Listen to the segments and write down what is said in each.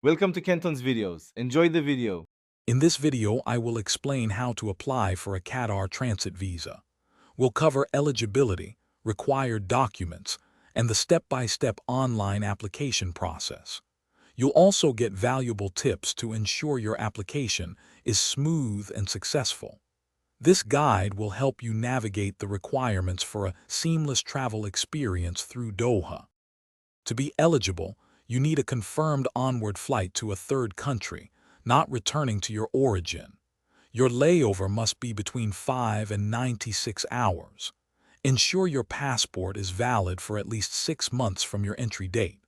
Welcome to Kenton's videos. Enjoy the video. In this video, I will explain how to apply for a Qatar transit visa. We'll cover eligibility, required documents, and the step-by-step online application process. You'll also get valuable tips to ensure your application is smooth and successful. This guide will help you navigate the requirements for a seamless travel experience through Doha. To be eligible, you need a confirmed onward flight to a third country, not returning to your origin. Your layover must be between 5 and 96 hours. Ensure your passport is valid for at least 6 months from your entry date.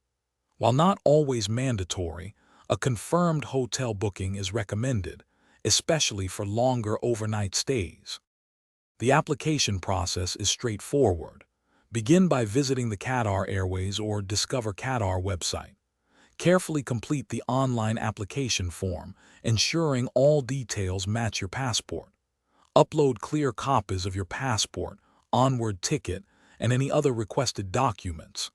While not always mandatory, a confirmed hotel booking is recommended, especially for longer overnight stays. The application process is straightforward. Begin by visiting the Qatar Airways or Discover Qatar website. Carefully complete the online application form, ensuring all details match your passport. Upload clear copies of your passport, onward ticket, and any other requested documents.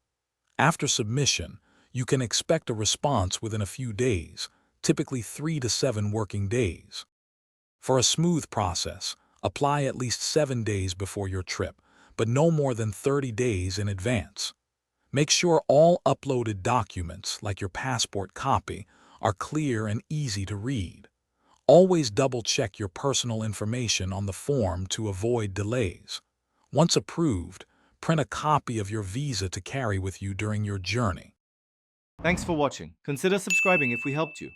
After submission, you can expect a response within a few days, typically 3 to 7 working days. For a smooth process, apply at least 7 days before your trip, but no more than 30 days in advance. Make sure all uploaded documents, like your passport copy, are clear and easy to read. Always double-check your personal information on the form to avoid delays. Once approved, print a copy of your visa to carry with you during your journey. Thanks for watching. Consider subscribing if we helped you.